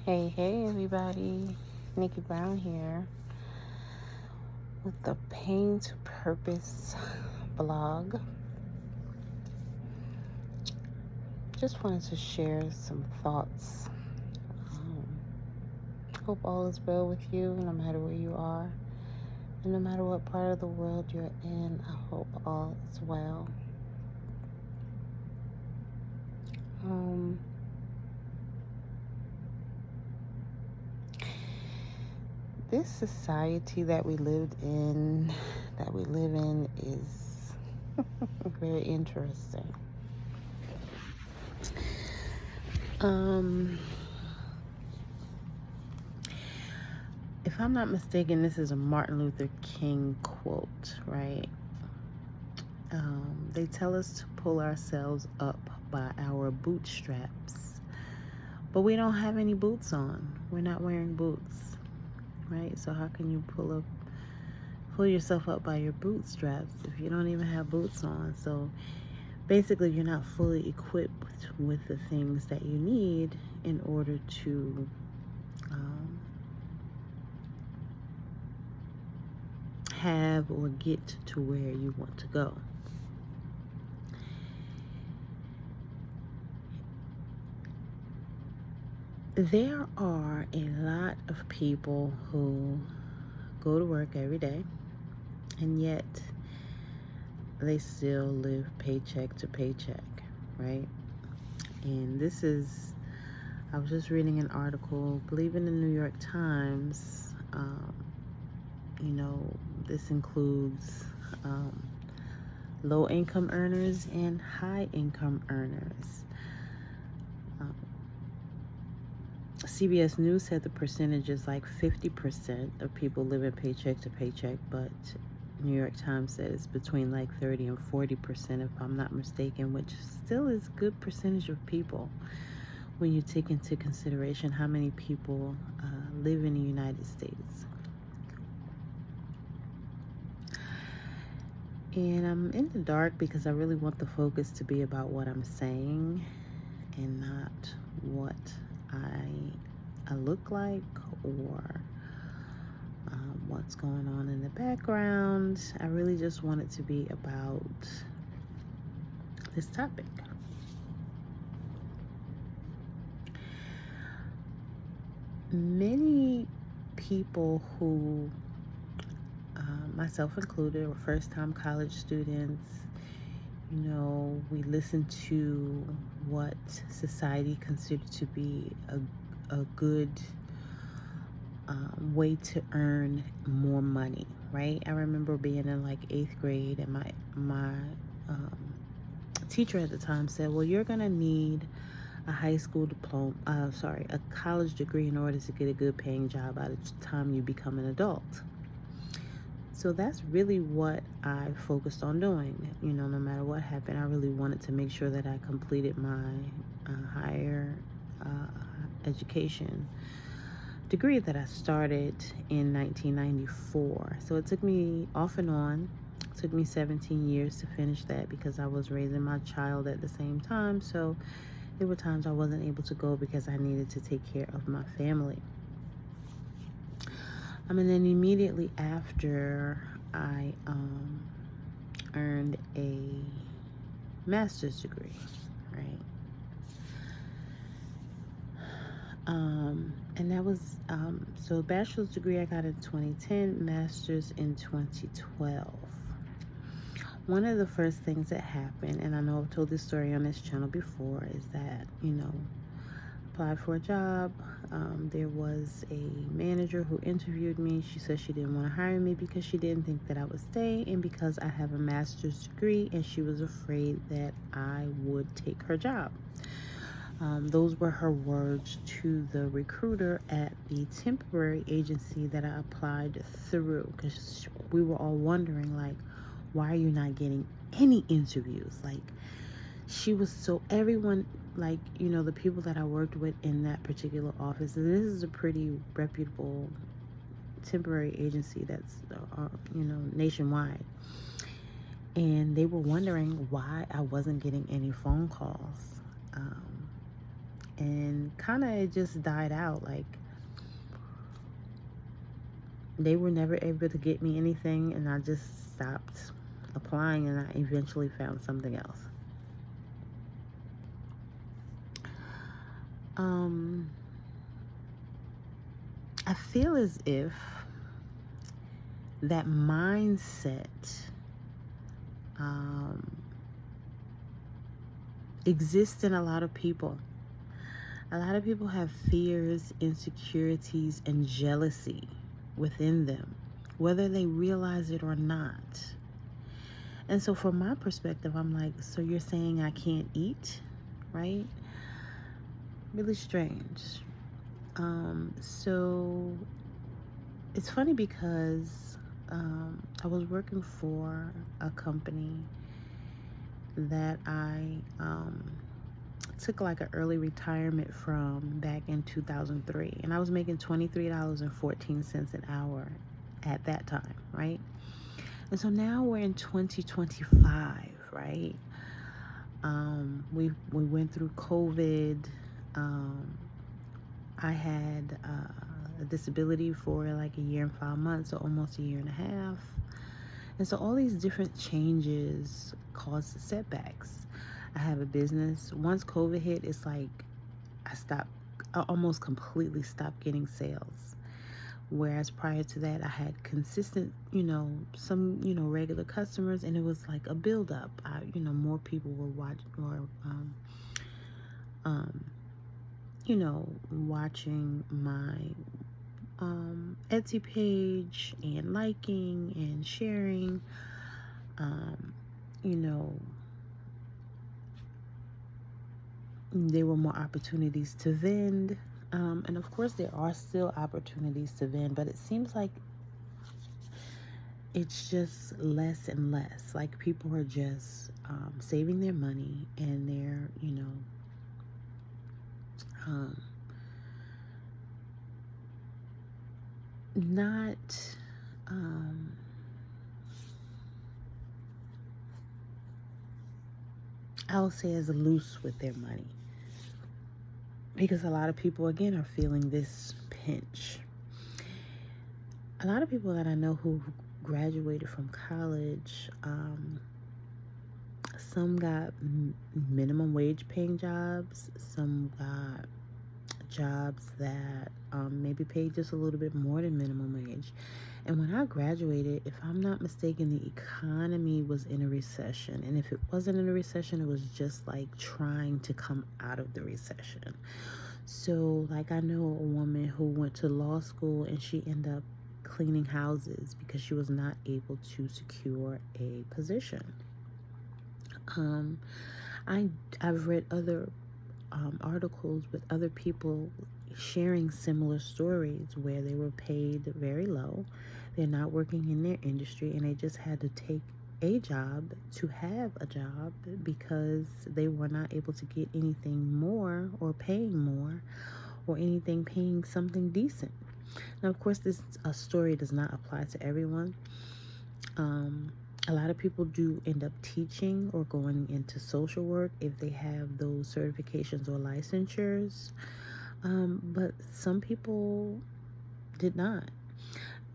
Hey, everybody. Nickie Brown here with the Pain to Purpose blog. Just wanted to share some thoughts. Hope all is well with you, no matter where you are. And no matter what part of the world you're in, I hope all is well. This society that we live in is very interesting. If I'm not mistaken, this is a Martin Luther King quote, right? They tell us to pull ourselves up by our bootstraps, but we don't have any boots on. We're not wearing boots, right? So how can you pull yourself up by your bootstraps if you don't even have boots on? So basically, you're not fully equipped with the things that you need in order to have or get to where you want to go. There are a lot of people who go to work every day, and yet they still live paycheck to paycheck, right? And I was just reading an article, I believe in the New York Times. This includes low-income earners and high-income earners. CBS News said the percentage is like 50% of people living paycheck to paycheck, but New York Times said it's between like 30 and 40%, if I'm not mistaken, which still is a good percentage of people when you take into consideration how many people live in the United States. And I'm in the dark because I really want the focus to be about what I'm saying and not what I look like or what's going on in the background. I really just want it to be about this topic. Many people who, myself included, are first-time college students. We listen to what society considers to be a good way to earn more money, right? I remember being in like 8th grade, and my teacher at the time said, well, you're gonna need a high school diploma, a college degree in order to get a good paying job by the time you become an adult. So that's really what I focused on doing. No matter what happened, I really wanted to make sure that I completed my higher education degree that I started in 1994. So it took me off and on. It took me 17 years to finish that because I was raising my child at the same time. So there were times I wasn't able to go because I needed to take care of my family. And then immediately after, I earned a master's degree, right? And that was, so bachelor's degree I got in 2010, master's in 2012. One of the first things that happened, and I know I've told this story on this channel before, is that, applied for a job. There was a manager who interviewed me. She said she didn't want to hire me because she didn't think that I would stay, and because I have a master's degree, and she was afraid that I would take her job. Those were her words to the recruiter at the temporary agency that I applied through, because we were all wondering, like, why are you not getting any interviews? Like, she was so, everyone, like, the people that I worked with in that particular office, and this is a pretty reputable temporary agency that's, nationwide. And they were wondering why I wasn't getting any phone calls. and kind of it just died out. Like, they were never able to get me anything, and I just stopped applying, and I eventually found something else. I feel as if that mindset exists in a lot of people. A lot of people have fears, insecurities, and jealousy within them, whether they realize it or not. And so from my perspective, I'm like, so you're saying I can't eat, right? Really strange. So it's funny because I was working for a company that I took like an early retirement from back in 2003, and I was making $23.14 an hour at that time, right? And so now we're in 2025, right? We went through COVID. I had a disability for like a year and 5 months, so almost a year and a half. And so all these different changes caused setbacks. I have a business. Once COVID hit, it's like I almost completely stopped getting sales. Whereas prior to that, I had consistent, some, regular customers, and it was like a buildup. More people were watching my Etsy page and liking and sharing. There were more opportunities to vend. And of course, there are still opportunities to vend, but it seems like it's just less and less. Like, people are just saving their money, and they're, not I'll say as loose with their money, because a lot of people again are feeling this pinch. A lot of people that I know who graduated from college, some got minimum wage paying jobs, some got jobs that maybe paid just a little bit more than minimum wage. And when I graduated, if I'm not mistaken, the economy was in a recession. And if it wasn't in a recession, it was just like trying to come out of the recession. So, like, I know a woman who went to law school, and she ended up cleaning houses because she was not able to secure a position. I've read other articles with other people sharing similar stories where they were paid very low. They're not working in their industry, and they just had to take a job to have a job because they were not able to get anything more or paying more or anything paying something decent. Now, of course, this story does not apply to everyone. A lot of people do end up teaching or going into social work if they have those certifications or licensures. But some people did not.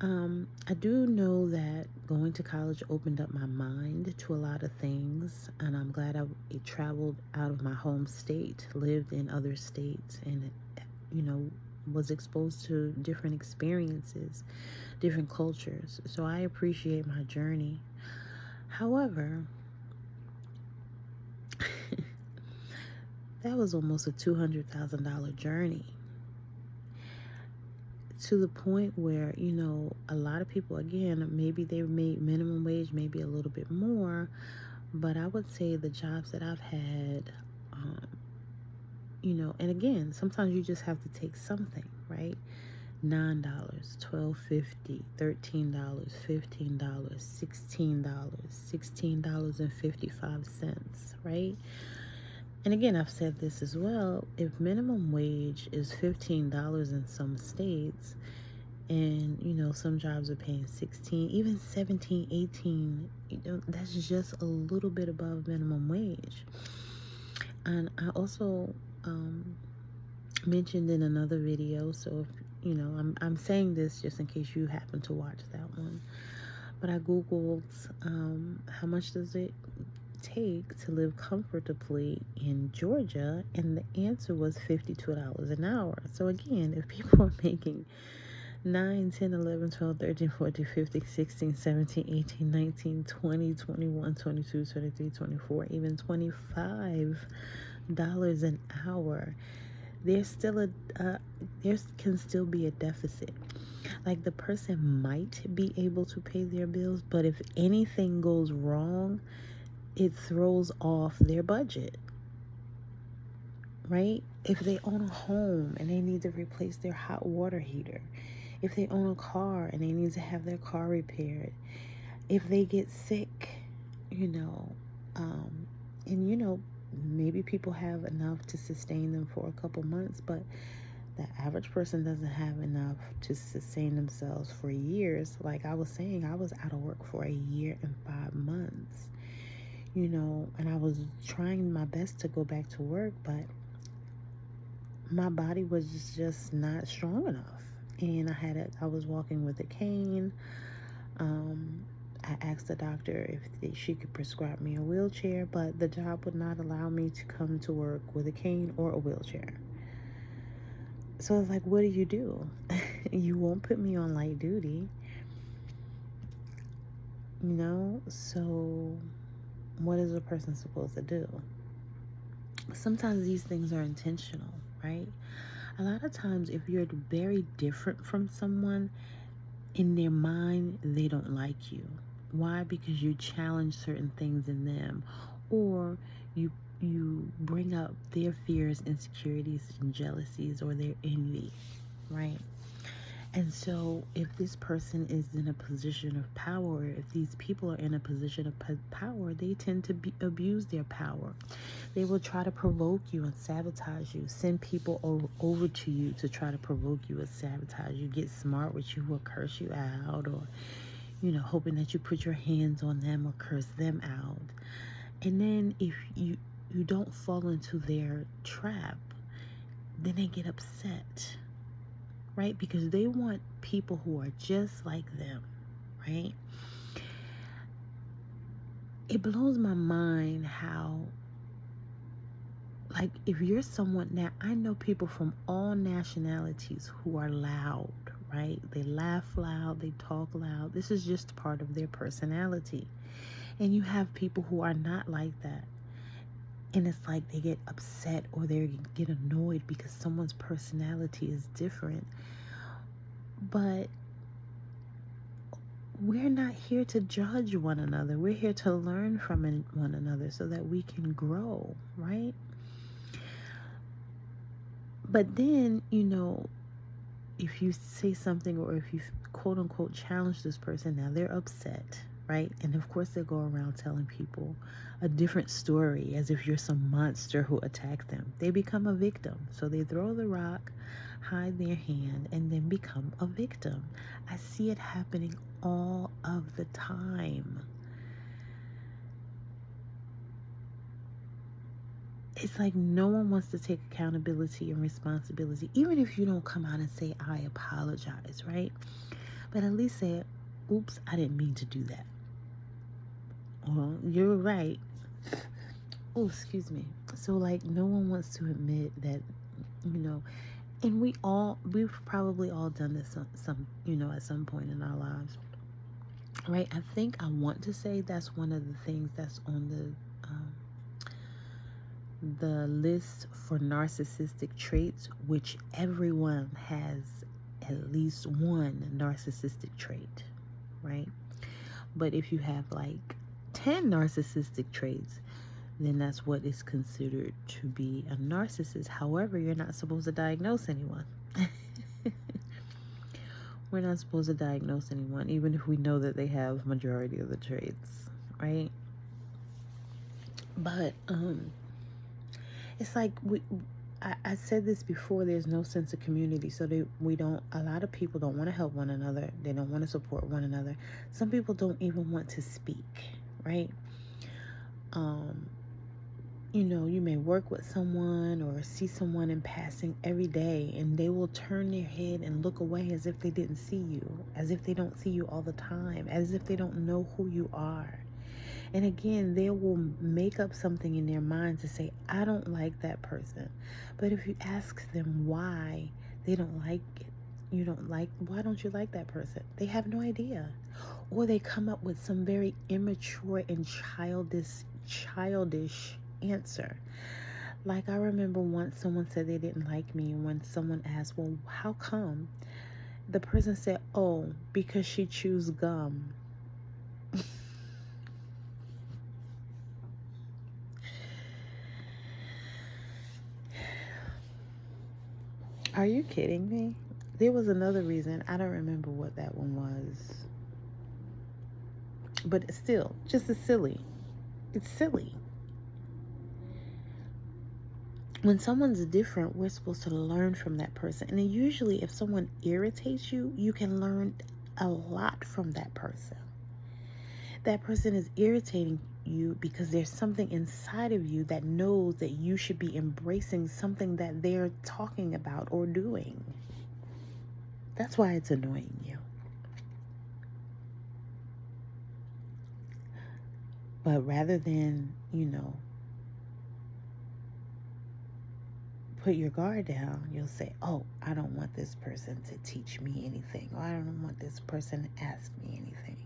I do know that going to college opened up my mind to a lot of things, and I'm glad I traveled out of my home state, lived in other states, and, was exposed to different experiences, different cultures. So I appreciate my journey. However, that was almost a $200,000 journey, to the point where, a lot of people, again, maybe they made minimum wage, maybe a little bit more, but I would say the jobs that I've had, and again, sometimes you just have to take something, right? $9, $12.50, $13, $15, $16.55, right? And again, I've said this as well. If minimum wage is $15 in some states, and some jobs are paying 16, even 17, 18, that's just a little bit above minimum wage. And I also mentioned in another video. So if I'm saying this just in case you happen to watch that one. But I googled how much does it take to live comfortably in Georgia, and the answer was $52 an hour. So again, if people are making 9, 10, 11, 12, 13, 14, 15, 16, 17, 18, 19, 20, 21, 22, 23, 24, even $25 an hour, there's still there can still be a deficit. Like, the person might be able to pay their bills, but if anything goes wrong, it throws off their budget, right? If they own a home and they need to replace their hot water heater, if they own a car and they need to have their car repaired, if they get sick, and maybe people have enough to sustain them for a couple months, but the average person doesn't have enough to sustain themselves for years. Like I was saying, I was out of work for a year and 5 months, and I was trying my best to go back to work, but my body was just not strong enough. And I was walking with a cane. I asked the doctor if she could prescribe me a wheelchair, but the job would not allow me to come to work with a cane or a wheelchair. So I was like, what do? You won't put me on light duty, so what is a person supposed to do? Sometimes these things are intentional, right? A lot of times, if you're very different from someone, in their mind, they don't like you. Why? Because you challenge certain things in them, or you bring up their fears, insecurities, and jealousies, or their envy, right? And so if this person is in a position of power, if these people are in a position of power, they tend to abuse their power. They will try to provoke you and sabotage you, send people over to you to try to provoke you and sabotage you, get smart with you or curse you out, or, hoping that you put your hands on them or curse them out. And then if you don't fall into their trap, then they get upset, right? Because they want people who are just like them, right? It blows my mind how, like, if you're someone, now I know people from all nationalities who are loud, right? They laugh loud, they talk loud. This is just part of their personality. And you have people who are not like that. And it's like they get upset or they get annoyed because someone's personality is different. But we're not here to judge one another. We're here to learn from one another so that we can grow, right? But then, if you say something or if you quote unquote challenge this person, now they're upset, right? And of course they go around telling people a different story as if you're some monster who attacked them. They become a victim. So they throw the rock, hide their hand, and then become a victim. I see it happening all of the time. It's like no one wants to take accountability and responsibility, even if you don't come out and say, I apologize, right? But at least say, oops, I didn't mean to do that. Well, you're right. Oh, excuse me. So, like, no one wants to admit that, and we've probably all done this some at some point in our lives, right? I think I want to say that's one of the things that's on the list for narcissistic traits, which everyone has at least one narcissistic trait, right? But if you have like 10 narcissistic traits, then that's what is considered to be a narcissist. However, you're not supposed to diagnose anyone. We're not supposed to diagnose anyone, even if we know that they have majority of the traits, right? But it's like I said this before, there's no sense of community. So a lot of people don't want to help one another. They don't want to support one another. Some people don't even want to speak, right? you may work with someone or see someone in passing every day, and they will turn their head and look away as if they didn't see you, as if they don't see you all the time, as if they don't know who you are. And again, they will make up something in their mind to say, I don't like that person. But if you ask them why they don't like it, why don't you like that person? They have no idea. Or they come up with some very immature and childish answer. Like, I remember once someone said they didn't like me, and when someone asked, well, how come? The person said, oh, because she chews gum. Are you kidding me? There was another reason. I don't remember what that one was. But it's still just as silly. It's silly. When someone's different, we're supposed to learn from that person. And usually if someone irritates you, you can learn a lot from that person. That person is irritating you because there's something inside of you that knows that you should be embracing something that they're talking about or doing. That's why it's annoying you. But rather than, put your guard down, you'll say, oh, I don't want this person to teach me anything, or I don't want this person to ask me anything.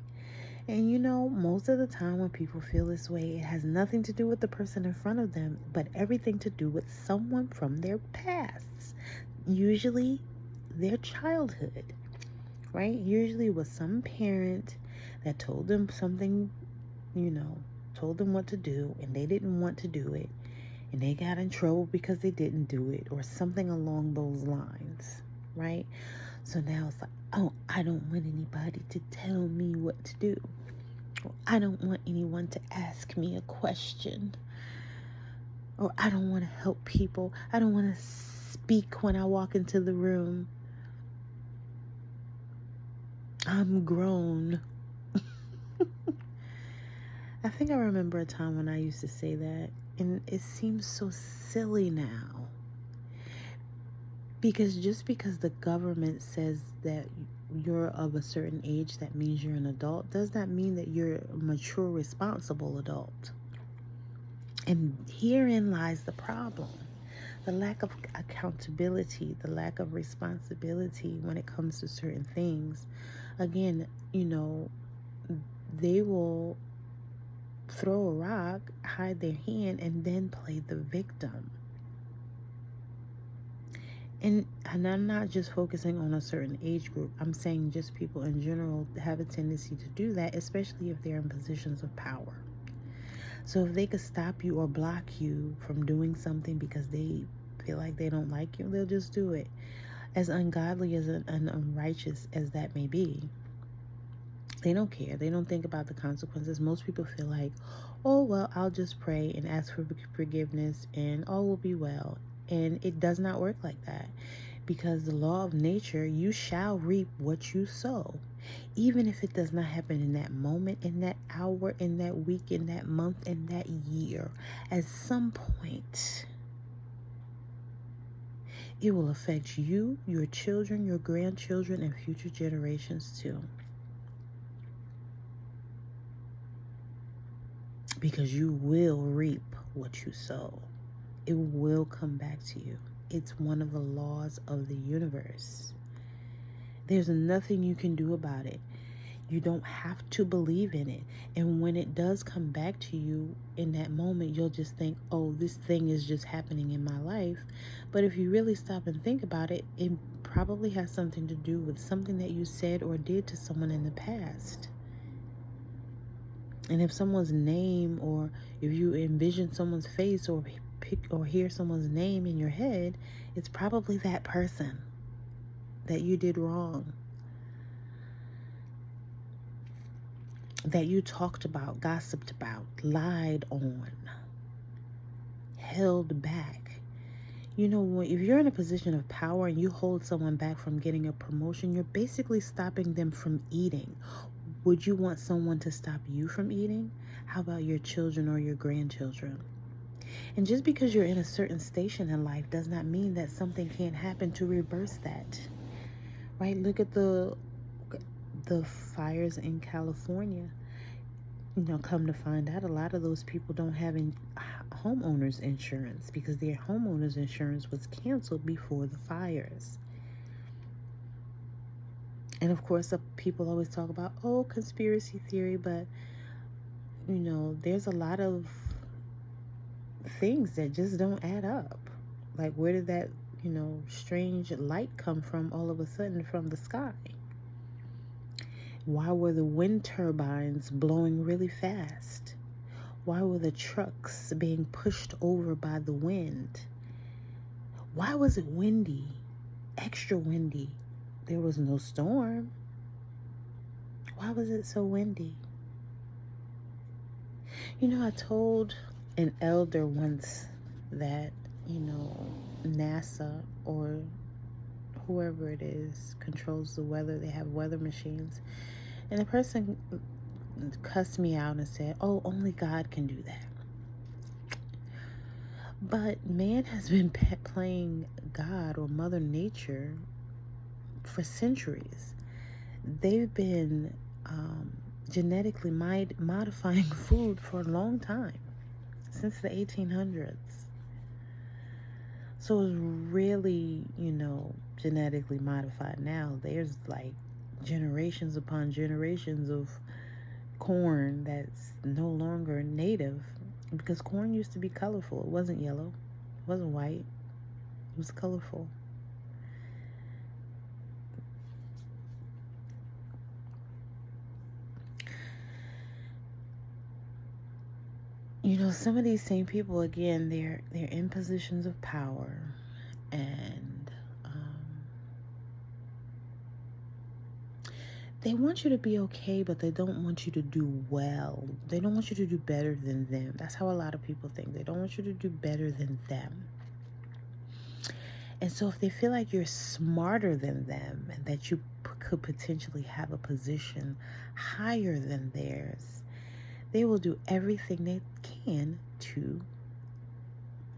And most of the time when people feel this way, it has nothing to do with the person in front of them, but everything to do with someone from their past. Usually their childhood, right? Usually it was some parent that told them something, told them what to do, and they didn't want to do it, and they got in trouble because they didn't do it, or something along those lines, right? So now it's like, oh, I don't want anybody to tell me what to do. Or I don't want anyone to ask me a question. Or I don't want to help people. I don't want to speak when I walk into the room. I'm grown. I think I remember a time when I used to say that, and it seems so silly now. Because just because the government says that you're of a certain age, that means you're an adult, does not mean that you're a mature, responsible adult. And herein lies the problem. The lack of accountability, the lack of responsibility when it comes to certain things. Again, they will throw a rock, hide their hand, and then play the victim. And I'm not just focusing on a certain age group. I'm saying just people in general have a tendency to do that, especially if they're in positions of power. So if they could stop you or block you from doing something because they feel like they don't like you, they'll just do it. As ungodly as and unrighteous as that may be, they don't care. They don't think about the consequences. Most people feel like, oh, well, I'll just pray and ask for forgiveness and all will be well. And it does not work like that, because the law of nature, you shall reap what you sow. Even if it does not happen in that moment, in that hour, in that week, in that month, in that year, at some point, it will affect you, your children, your grandchildren, and future generations too. Because you will reap what you sow. It will come back to you. It's one of the laws of the universe. There's nothing you can do about it. You don't have to believe in it. And when it does come back to you in that moment, you'll just think, oh, this thing is just happening in my life. But if you really stop and think about it, it probably has something to do with something that you said or did to someone in the past. And if someone's name, or if you envision someone's face or hear someone's name in your head, it's probably that person that you did wrong, that you talked about, gossiped about, lied on, held back. If you're in a position of power and you hold someone back from getting a promotion, you're basically stopping them from eating. Would you want someone to stop you from eating? How about your children or your grandchildren? And just because you're in a certain station in life does not mean that something can't happen to reverse that. Right? Look at the fires in California. Come to find out, a lot of those people don't have homeowners insurance because their homeowners insurance was canceled before the fires. And of course, people always talk about, conspiracy theory, but there's a lot of things that just don't add up. Like, where did that, strange light come from all of a sudden from the sky? Why were the wind turbines blowing really fast? Why were the trucks being pushed over by the wind? Why was it windy? Extra windy. There was no storm. Why was it so windy? I told an elder once that, NASA or whoever it is controls the weather. They have weather machines. And the person cussed me out and said, only God can do that. But man has been playing God or Mother Nature for centuries. They've been genetically modifying food for a long time, since the 1800s. So it's really, genetically modified now. There's like generations upon generations of corn that's no longer native, because corn used to be colorful. It wasn't yellow, it wasn't white, it was colorful. Some of these same people, again, they're in positions of power, and they want you to be okay, but they don't want you to do well. They don't want you to do better than them. That's how a lot of people think. They don't want you to do better than them. And so if they feel like you're smarter than them and that you could potentially have a position higher than theirs, they will do everything they can to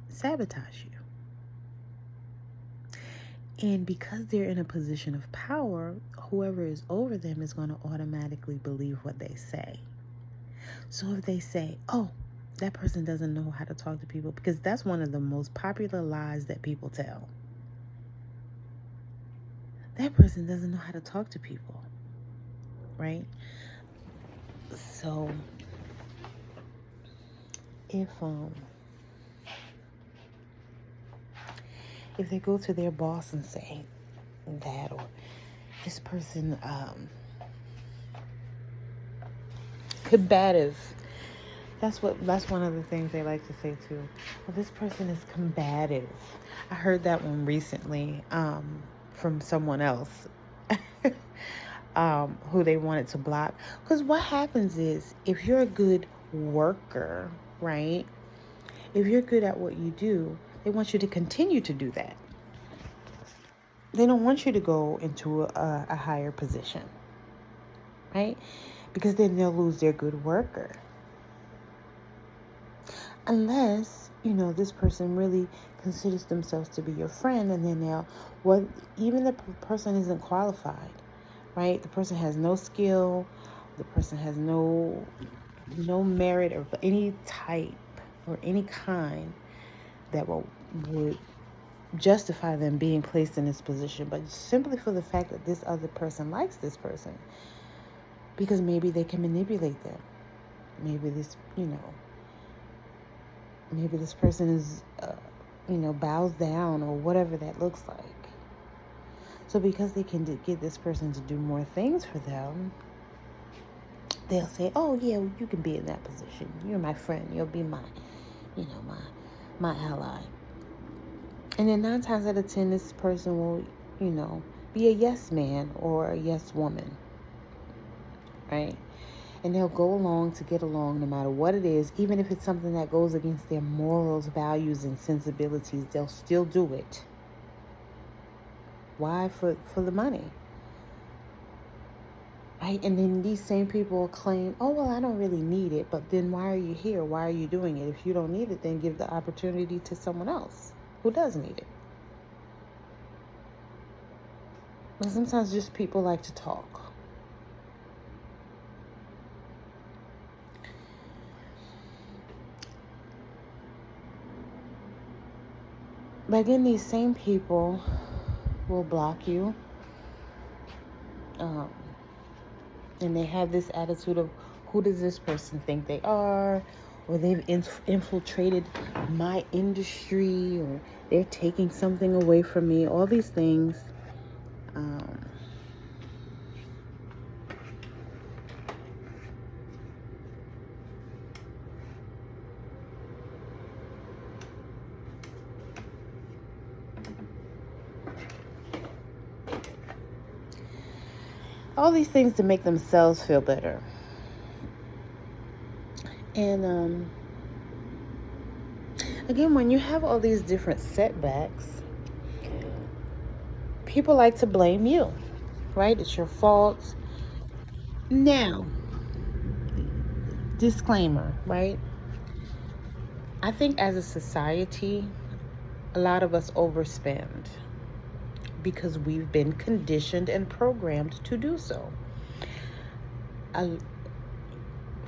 sabotage you. And because they're in a position of power, whoever is over them is going to automatically believe what they say. So if they say, that person doesn't know how to talk to people, because that's one of the most popular lies that people tell. That person doesn't know how to talk to people, right? So if they go to their boss and say that, or this person combative, that's one of the things they like to say too. Well, this person is combative. I heard that one recently from someone else who they wanted to block. Because what happens is, if you're a good worker, right? If you're good at what you do, they want you to continue to do that. They don't want you to go into a higher position, right? Because then they'll lose their good worker. Unless, this person really considers themselves to be your friend, and then even the person isn't qualified, right? The person has no skill, the person has no merit of any type or any kind that would justify them being placed in this position, but simply for the fact that this other person likes this person, because maybe they can manipulate them. Maybe this, maybe this person is, bows down, or whatever that looks like. So because they can get this person to do more things for them, they'll say, yeah, you can be in that position. You're my friend. You'll be my ally. And then 9 times out of 10, this person will, be a yes man or a yes woman, right? And they'll go along to get along no matter what it is. Even if it's something that goes against their morals, values, and sensibilities, they'll still do it. Why? For the money. right? And then these same people claim, oh, well, I don't really need it. But then why are you here? Why are you doing it? If you don't need it, then give the opportunity to someone else who does need it. But sometimes just people like to talk. But again, these same people will block you. And they have this attitude of, who does this person think they are? Or they've infiltrated my industry, or they're taking something away from me. All these things. All these things to make themselves feel better. And again, when you have all these different setbacks, people like to blame you, right? It's your fault. Now, disclaimer, right? I think as a society, a lot of us overspend because we've been conditioned and programmed to do so.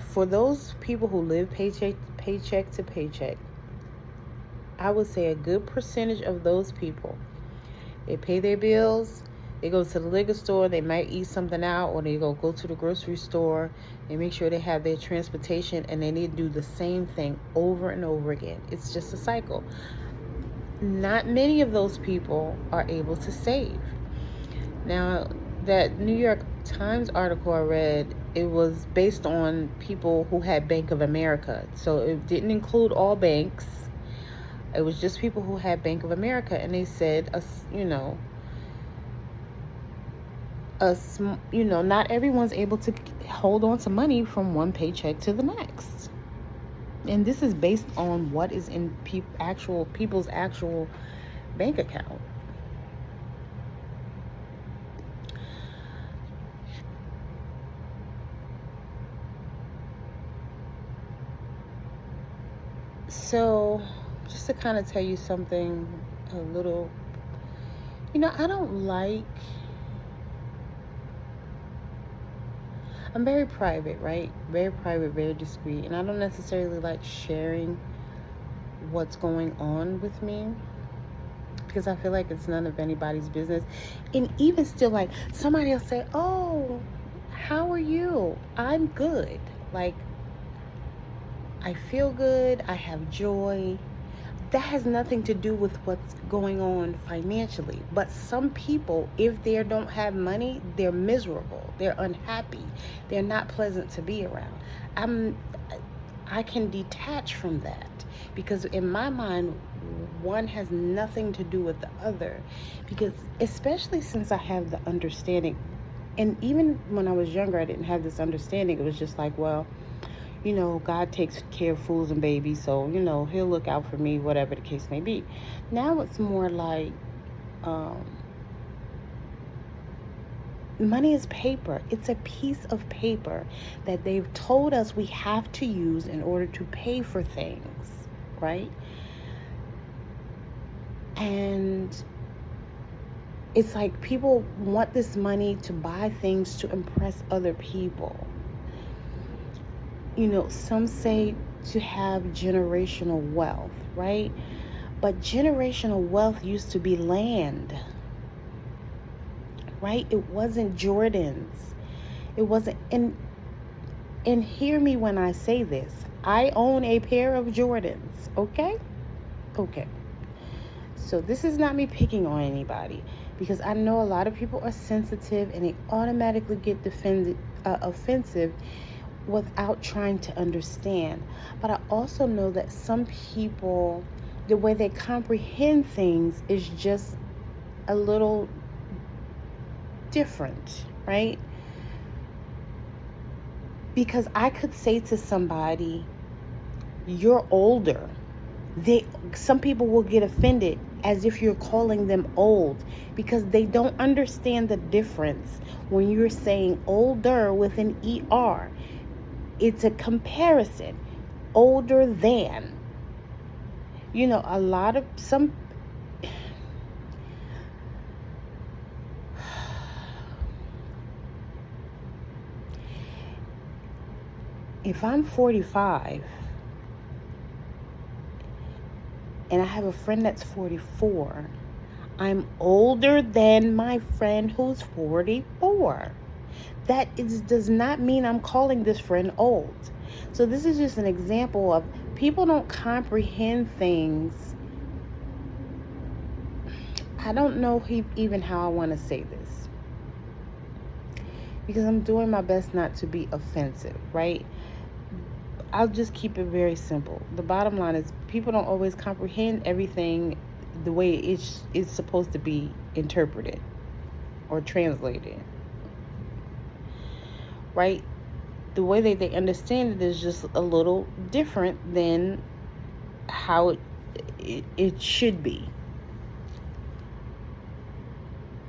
For those people who live paycheck to paycheck, I would say a good percentage of those people, they pay their bills, they go to the liquor store, they might eat something out, or they go to the grocery store, they make sure they have their transportation, and they need to do the same thing over and over again. It's just a cycle. Not many of those people are able to save. Now, that New York Times article I read, it was based on people who had Bank of America. So it didn't include all banks. It was just people who had Bank of America. And they said, not everyone's able to hold on to money from one paycheck to the next. And this is based on what is in people's actual bank account. So, just to kind of tell you something a little, I'm very private, right? Very private, very discreet. And I don't necessarily like sharing what's going on with me, because I feel like it's none of anybody's business. And even still, like, somebody will say, oh, how are you? I'm good. Like, I feel good. I have joy. That has nothing to do with what's going on financially. But some people, if they don't have money, they're miserable. They're unhappy. They're not pleasant to be around. I can detach from that, because in my mind, one has nothing to do with the other. Because especially since I have the understanding, and even when I was younger, I didn't have this understanding. It was just like, well, God takes care of fools and babies, so, he'll look out for me, whatever the case may be. Now it's more like, money is paper. It's a piece of paper that they've told us we have to use in order to pay for things, right? And it's like people want this money to buy things to impress other people. Some say to have generational wealth, right? But generational wealth used to be land, right? It wasn't Jordans. It wasn't, and hear me when I say this. I own a pair of Jordans, okay? Okay. So this is not me picking on anybody, because I know a lot of people are sensitive and they automatically get offensive without trying to understand. But I also know that some people, the way they comprehend things is just a little different, right? Because I could say to somebody, you're older. Some people will get offended as if you're calling them old, because they don't understand the difference when you're saying older with an ER. It's a comparison. Older than. You know, a lot of some. If I'm 45 and I have a friend that's 44, I'm older than my friend who's 44. Does not mean I'm calling this friend old. So this is just an example of people don't comprehend things. I don't know even how I want to say this, because I'm doing my best not to be offensive, right? I'll just keep it very simple. The bottom line is people don't always comprehend everything the way it's supposed to be interpreted or translated, right? The way that they understand it is just a little different than how it should be.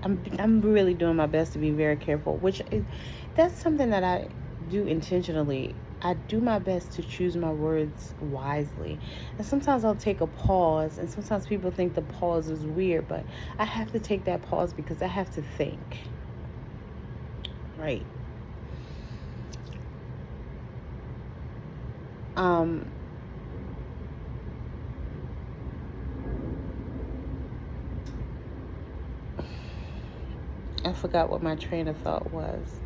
I'm really doing my best to be very careful, that's something that I do intentionally. I do my best to choose my words wisely. And sometimes I'll take a pause, and sometimes people think the pause is weird, but I have to take that pause because I have to think. Right. I forgot what my train of thought was.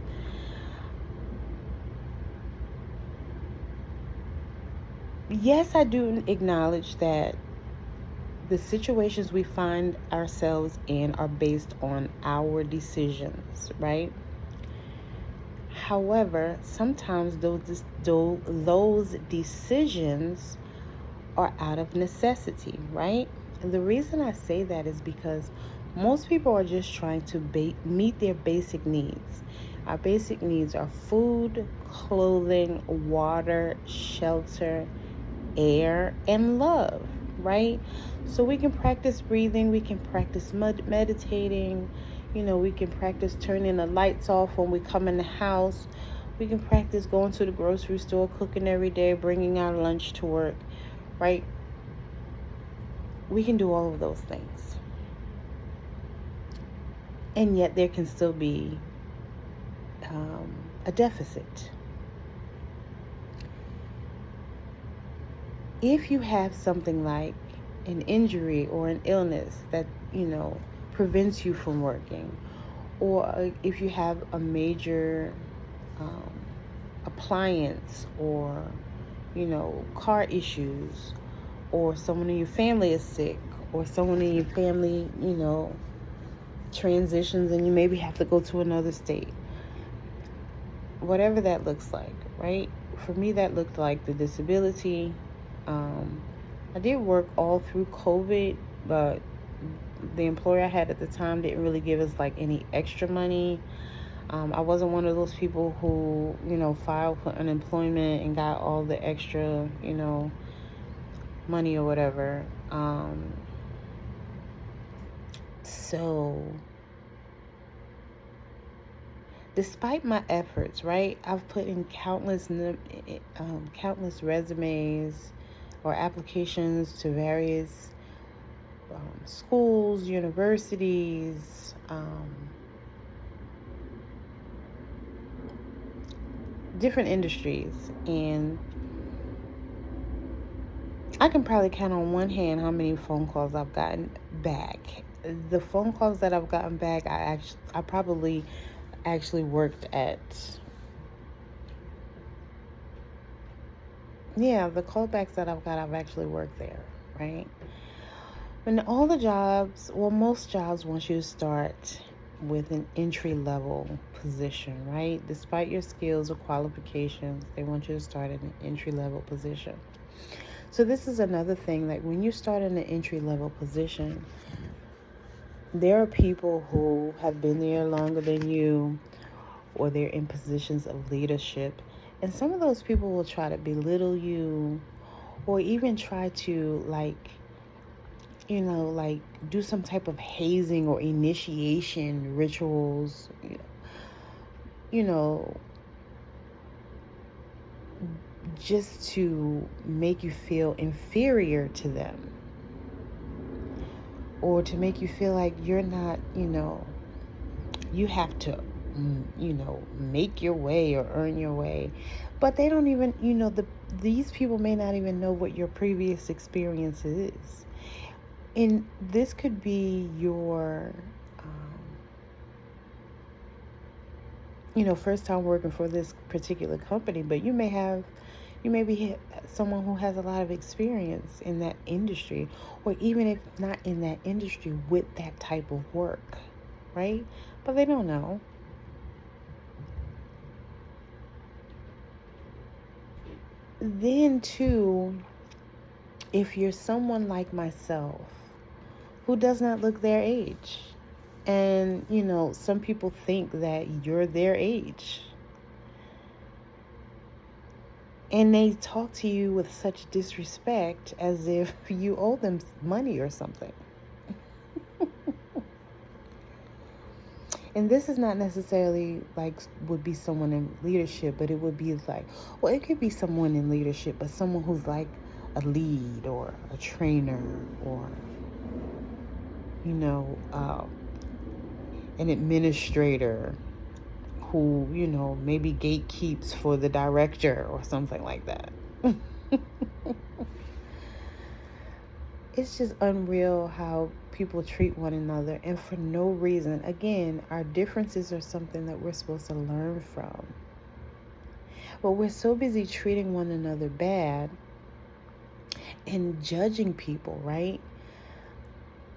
Yes, I do acknowledge that the situations we find ourselves in are based on our decisions, right? However, sometimes those decisions are out of necessity, right? And the reason I say that is because most people are just trying to meet their basic needs. Our basic needs are food, clothing, water, shelter, air, and love, right? So we can practice breathing, we can practice meditating, we can practice turning the lights off when we come in the house. We can practice going to the grocery store, cooking every day, bringing our lunch to work, right? We can do all of those things. And yet there can still be a deficit. If you have something like an injury or an illness that, prevents you from working, or if you have a major appliance or, car issues, or someone in your family is sick, or someone in your family, transitions and you maybe have to go to another state. Whatever that looks like, right? For me, that looked like the disability. I did work all through COVID, but the employer I had at the time didn't really give us like any extra money. I wasn't one of those people who, filed for unemployment and got all the extra, money or whatever. So despite my efforts, right, I've put in countless resumes or applications to various schools, universities, different industries, and I can probably count on one hand how many phone calls I've gotten back. The phone calls that I've gotten back, I probably actually worked at, the callbacks that I've actually worked there, right? And all the jobs, most jobs want you to start with an entry-level position, right? Despite your skills or qualifications, they want you to start at an entry-level position. So this is another thing, like when you start in an entry-level position, there are people who have been there longer than you, or they're in positions of leadership, and some of those people will try to belittle you, or even try to like do some type of hazing or initiation rituals, you know, just to make you feel inferior to them, or to make you feel like you're not, you have to, make your way or earn your way. But they don't even, these people may not even know what your previous experience is. And this could be your, first time working for this particular company, but you may be someone who has a lot of experience in that industry, or even if not in that industry, with that type of work, right? But they don't know. Then too, if you're someone like myself who does not look their age, and some people think that you're their age, and they talk to you with such disrespect as if you owe them money or something. And this is not necessarily like would be someone in leadership, but it would be like, well, it could be someone in leadership, but someone who's like a lead or a trainer, or an administrator who maybe gatekeeps for the director or something like that. It's just unreal how people treat one another, and for no reason. Again, our differences are something that we're supposed to learn from, but we're so busy treating one another bad and judging people, right?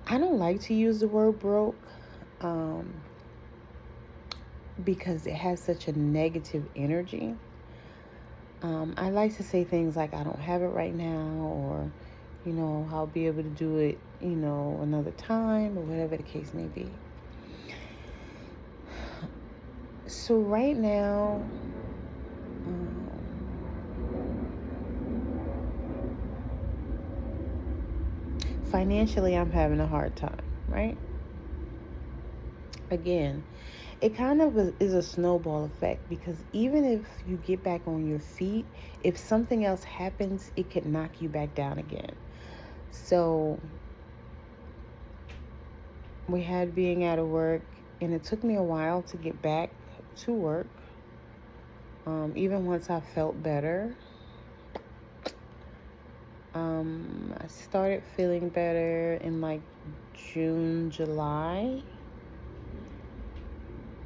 I don't like to use the word broke, because it has such a negative energy. I like to say things like, I don't have it right now, or I'll be able to do it, another time, or whatever the case may be. So right now, financially, I'm having a hard time, right? Again, it kind of is a snowball effect, because even if you get back on your feet, if something else happens, it could knock you back down again. So we had being out of work, and it took me a while to get back to work. Even once I felt better, I started feeling better in like June, July,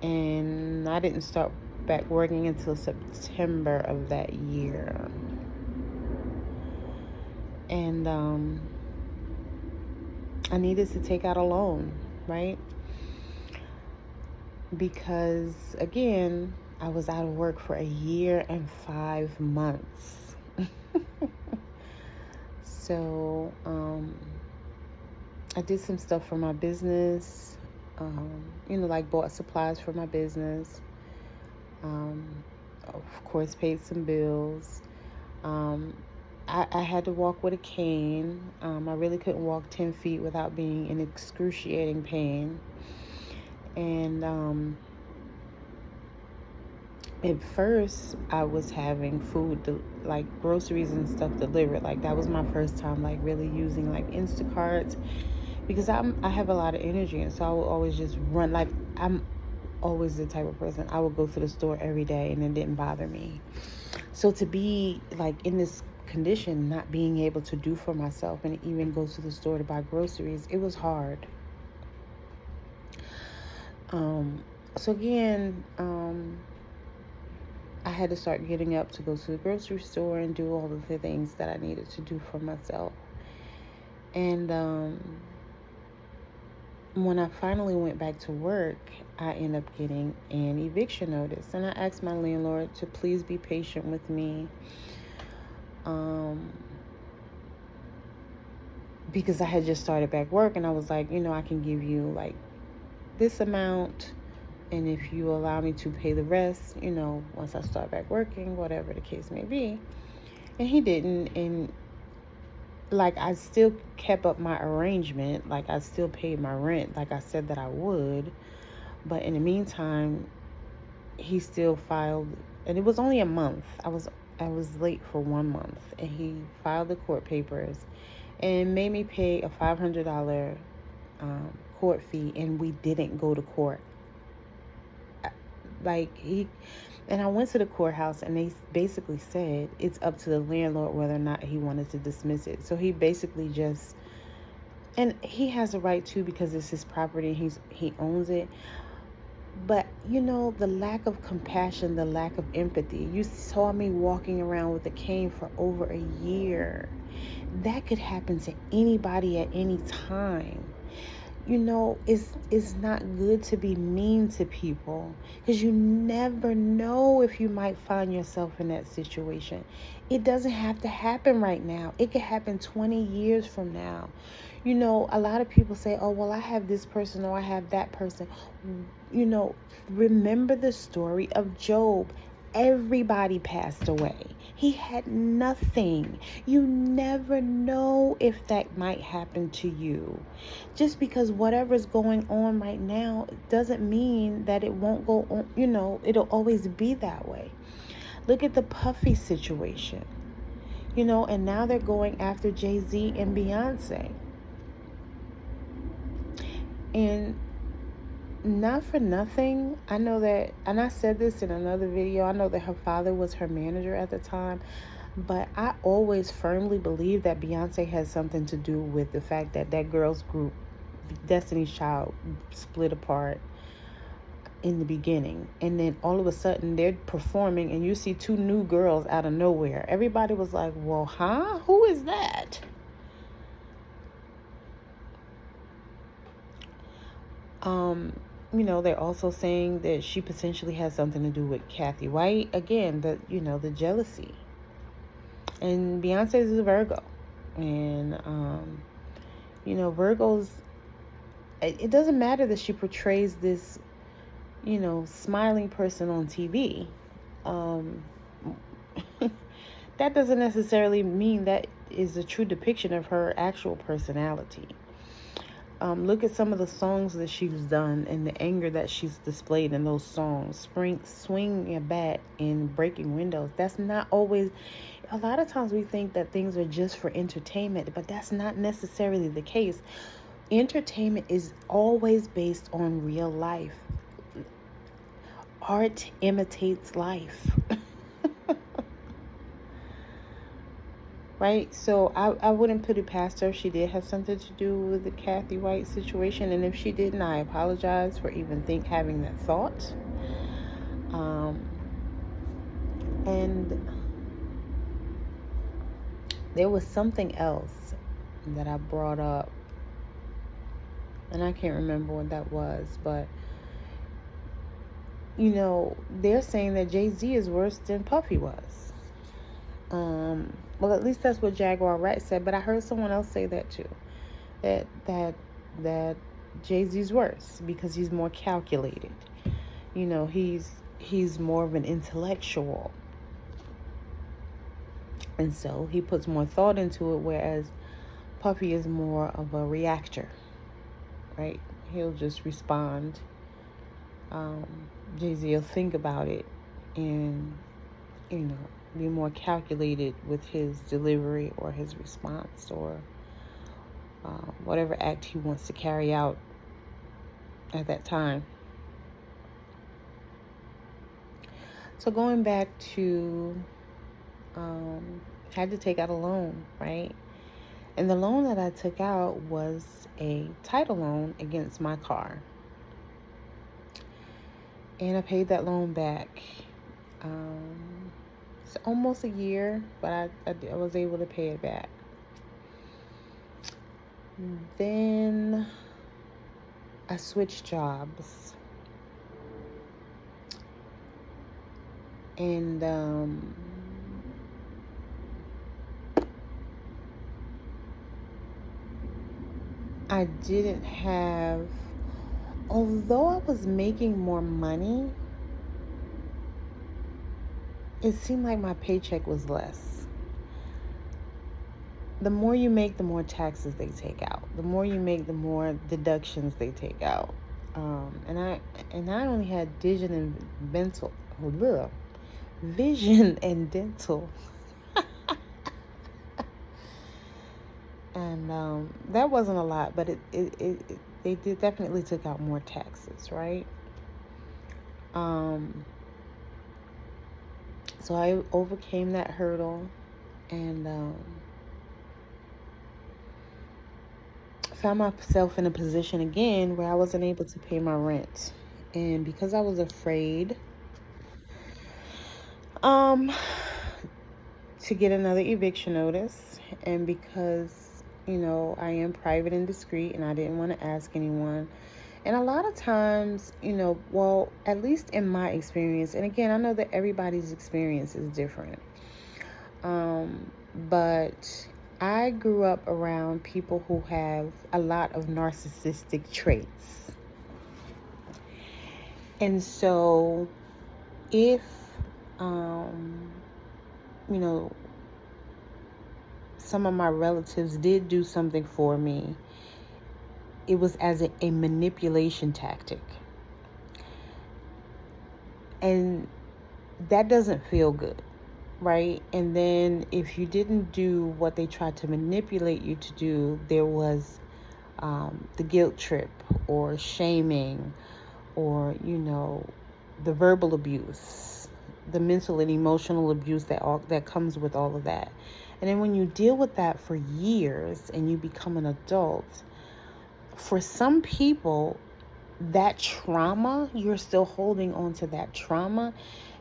and I didn't start back working until September of that year. And I needed to take out a loan, right? Because again, I was out of work for 1 year and 5 months. So I did some stuff for my business, like bought supplies for my business, of course paid some bills. I had to walk with a cane. I really couldn't walk 10 feet without being in excruciating pain. And at first, I was having food, like groceries and stuff delivered. Like that was my first time, like really using like Instacarts, because I have a lot of energy, and so I would always just run. Like I'm always the type of person, I would go to the store every day, and it didn't bother me. So to be like in this condition, not being able to do for myself and even go to the store to buy groceries, it was hard. So again, I had to start getting up to go to the grocery store and do all of the things that I needed to do for myself. And when I finally went back to work, I ended up getting an eviction notice. And I asked my landlord to please be patient with me, because I had just started back work, and I was like, I can give you like this amount, and if you allow me to pay the rest, once I start back working, whatever the case may be. And he didn't, and like, I still kept up my arrangement. Like, I still paid my rent like I said that I would. But in the meantime, he still filed, and it was only a month. I was late for 1 month, and he filed the court papers and made me pay a $500 court fee, and we didn't go to court. And I went to the courthouse, and they basically said it's up to the landlord whether or not he wanted to dismiss it. So he basically just, and he has a right to, because it's his property, he owns it. But, the lack of compassion, the lack of empathy. You saw me walking around with a cane for over a year. That could happen to anybody at any time. It's not good to be mean to people, because you never know if you might find yourself in that situation. It doesn't have to happen right now. It could happen 20 years from now. A lot of people say, oh, well, I have this person or I have that person. Remember the story of Job. Everybody passed away. He had nothing. You never know if that might happen to you. Just because whatever's going on right now doesn't mean that it won't go on, it'll always be that way. Look at the Puffy situation, and now they're going after Jay-Z and Beyonce. And not for nothing, I know that, and I said this in another video, I know that her father was her manager at the time, but I always firmly believe that Beyonce has something to do with the fact that that girls group, Destiny's Child, split apart in the beginning. And then all of a sudden they're performing, and you see two new girls out of nowhere. Everybody was like, well, who is that? They're also saying that she potentially has something to do with Kathy White. Again, the jealousy. And Beyonce is a Virgo. And, Virgos, it doesn't matter that she portrays this, smiling person on TV. That doesn't necessarily mean that is a true depiction of her actual personality. Look at some of the songs that she's done and the anger that she's displayed in those songs. Swinging a bat and breaking windows. That's not always... A lot of times we think that things are just for entertainment, but that's not necessarily the case. Entertainment is always based on real life. Art imitates life. Right? So I wouldn't put it past her. She did have something to do with the Kathy White situation. And if she didn't, I apologize for even having that thought. And there was something else that I brought up. And I can't remember what that was. But, they're saying that Jay-Z is worse than Puffy was. Well, at least that's what Jaguar Wright said, but I heard someone else say that too. That Jay-Z's worse because he's more calculated. He's more of an intellectual. And so he puts more thought into it, whereas Puffy is more of a reactor. Right? He'll just respond. Jay-Z will think about it and, be more calculated with his delivery or his response or whatever act he wants to carry out at that time. So going back to, had to take out a loan, right? And the loan that I took out was a title loan against my car. And I paid that loan back. It's almost a year, but I was able to pay it back. Then I switched jobs. And I didn't have, although I was making more money, it seemed like my paycheck was less. the more you make, the more taxes they take out. The more you make, the more deductions they take out. And I only had vision and dental, and that wasn't a lot, but they definitely took out more taxes, right? So I overcame that hurdle, and found myself in a position again where I wasn't able to pay my rent. And because I was afraid to get another eviction notice, and because, I am private and discreet and I didn't want to ask anyone. And a lot of times, well, at least in my experience, and again, I know that everybody's experience is different. But I grew up around people who have a lot of narcissistic traits. And so if, some of my relatives did do something for me, it was as a manipulation tactic. And that doesn't feel good, right? And then if you didn't do what they tried to manipulate you to do, there was the guilt trip or shaming, or, the verbal abuse, the mental and emotional abuse that comes with all of that. And then when you deal with that for years and you become an adult, for some people, that trauma, you're still holding on to that trauma,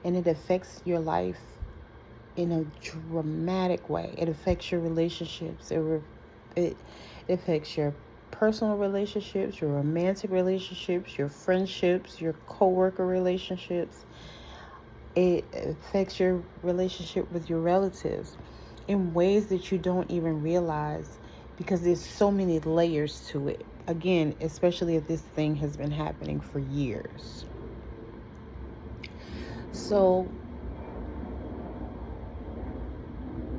and it affects your life in a dramatic way. It affects your relationships. It affects your personal relationships, your romantic relationships, your friendships, your co-worker relationships. It affects your relationship with your relatives in ways that you don't even realize, because there's so many layers to it. Again, especially if this thing has been happening for years. So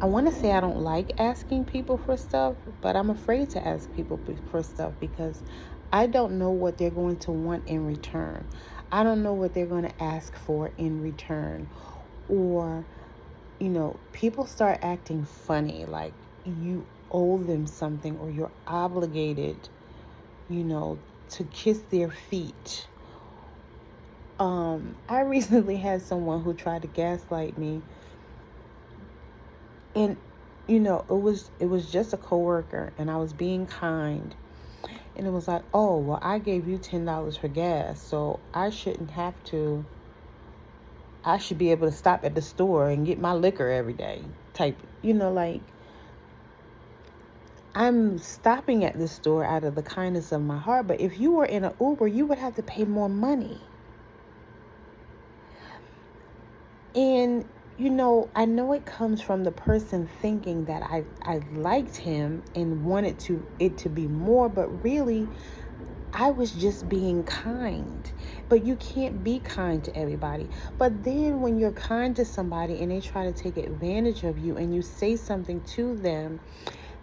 I want to say I don't like asking people for stuff, but I'm afraid to ask people for stuff because I don't know what they're going to want in return. I don't know what they're going to ask for in return. Or, people start acting funny, like you owe them something, or you're obligated, to kiss their feet. I recently had someone who tried to gaslight me. And, it was just a coworker, and I was being kind. And it was like, oh, well, I gave you $10 for gas, so I should be able to stop at the store and get my liquor every day type, like, I'm stopping at the store out of the kindness of my heart. But if you were in an Uber, you would have to pay more money. And, I know it comes from the person thinking that I liked him and wanted it to be more, but really, I was just being kind. But you can't be kind to everybody. But then when you're kind to somebody and they try to take advantage of you and you say something to them,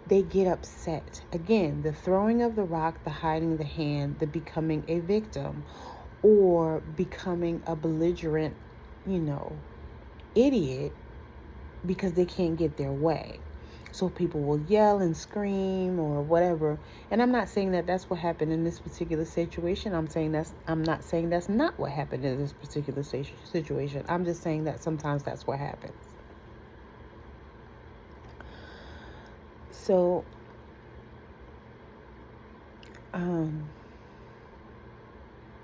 they get upset. Again, the throwing of the rock, the hiding the hand, the becoming a victim, or becoming a belligerent, idiot because they can't get their way. So people will yell and scream or whatever. And I'm not saying that that's what happened in this particular situation. I'm not saying that's not what happened in this particular situation. I'm just saying that sometimes that's what happens. So,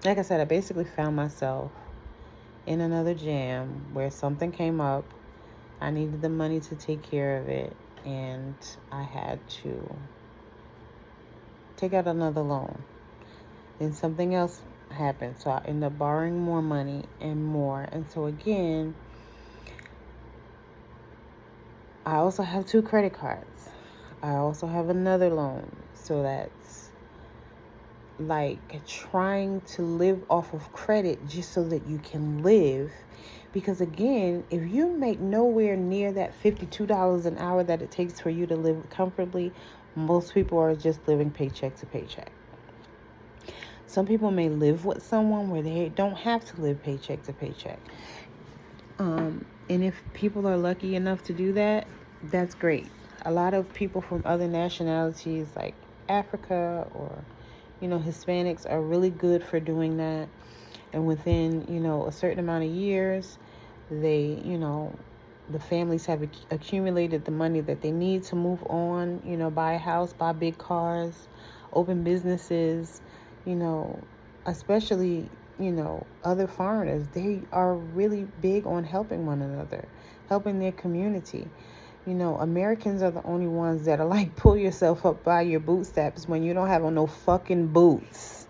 like I said, I basically found myself in another jam where something came up. I needed the money to take care of it, and I had to take out another loan. Then something else happened, so I ended up borrowing more money and more. And so again, I also have 2 credit cards. I also have another loan. So that's like trying to live off of credit just so that you can live. Because again, if you make nowhere near that $52 an hour that it takes for you to live comfortably, most people are just living paycheck to paycheck. Some people may live with someone where they don't have to live paycheck to paycheck. And if people are lucky enough to do that, that's great. A lot of people from other nationalities like Africa or, Hispanics are really good for doing that. And within, a certain amount of years, they, the families have accumulated the money that they need to move on, buy a house, buy big cars, open businesses, especially, other foreigners. They are really big on helping one another, helping their community. Americans are the only ones that are like, pull yourself up by your bootstraps when you don't have on no fucking boots.